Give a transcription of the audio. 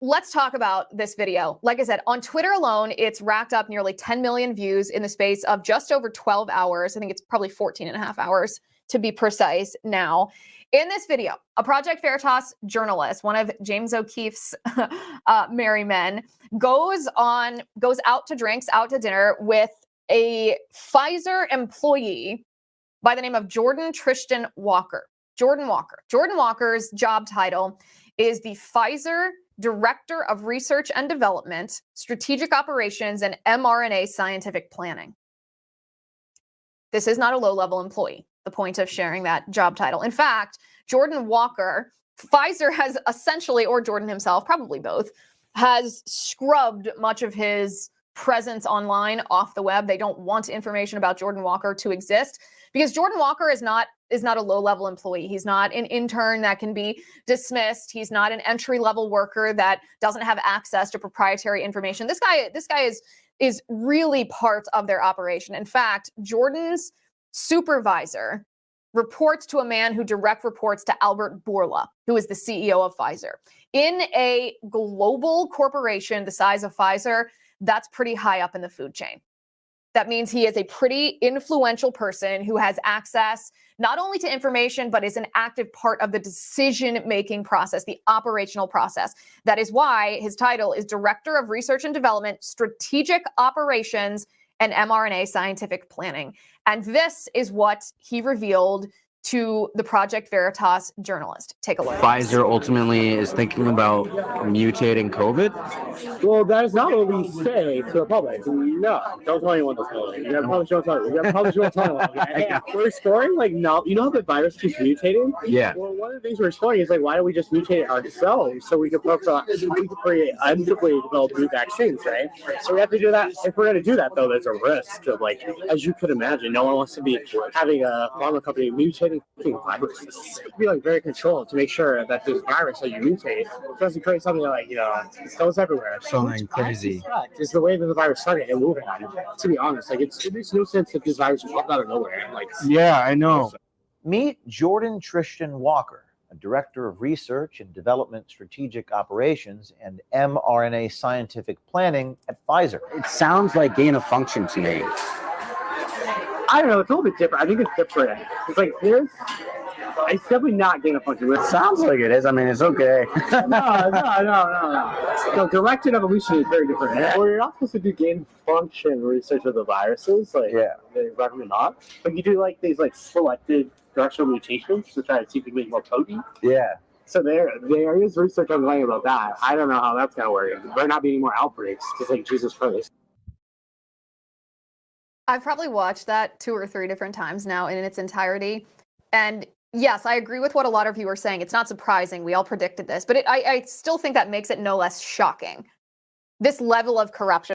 let's talk about this video. Like I said, on Twitter alone, it's racked up nearly 10 million views in the space of just over 12 hours. I think it's probably 14 and a half hours to be precise now. In this video, a Project Veritas journalist, one of James O'Keefe's merry men, goes out to drinks, out to dinner with a Pfizer employee by the name of Jordan Tristan Walker. Jordan Walker's job title is the Pfizer Director of Research and Development, Strategic Operations, and mRNA Scientific Planning. This is not a low-level employee, the point of sharing that job title. In fact, Jordan Walker, Pfizer has essentially, or Jordan himself, probably both, has scrubbed much of his presence online off the web. They don't want information about Jordan Walker to exist because Jordan Walker is not a low-level employee. He's not an intern that can be dismissed. He's not an entry-level worker that doesn't have access to proprietary information. This guy is really part of their operation. In fact, Jordan's supervisor reports to a man who direct reports to Albert Bourla, who is the CEO of Pfizer. In a global corporation the size of Pfizer, that's pretty high up in the food chain. That means he is a pretty influential person who has access not only to information, but is an active part of the decision-making process, the operational process. That is why his title is Director of Research and Development, Strategic Operations, and mRNA Scientific Planning. And this is what he revealed to the Project Veritas journalist. Take a look. Pfizer ultimately is thinking about mutating COVID? Well, that is not what we say to the public. No, don't tell anyone this. You probably shouldn't tell anyone. You probably shouldn't tell anyone. Okay? We're exploring, no, you know how the virus keeps mutating? Yeah. Well, one of the things we're exploring is, why don't we just mutate it ourselves so we can create undeveloped develop new vaccines, right? So we have to do that. If we're going to do that, though, there's a risk of, as you could imagine, no one wants to be having a pharma company mutating viruses. Be very controlled to make sure that this virus that you mutate doesn't create something it goes everywhere. Something crazy. It's the way that the virus started and moving on. To be honest, it makes no sense if this virus popped out of nowhere. Yeah, I know. Meet Jordan Tristan Walker, a Director of Research and Development Strategic Operations and mRNA Scientific Planning at Pfizer. It sounds like gain of function to me. I don't know. It's a little bit different. I think it's different. It's it's definitely not gain of function. It sounds like it is. I mean, it's okay. No. Directed evolution is very different. Well, you're not supposed to do gain of function research of the viruses. They recommend not. But you do these selected directional mutations to try to see if you can make more potent. Yeah. So there is research ongoing about that. I don't know how that's going to work. There not be any more outbreaks, just Jesus Christ. I've probably watched that 2 or 3 different times now in its entirety. And yes, I agree with what a lot of you are saying. It's not surprising. We all predicted this. But I still think that makes it no less shocking. This level of corruption.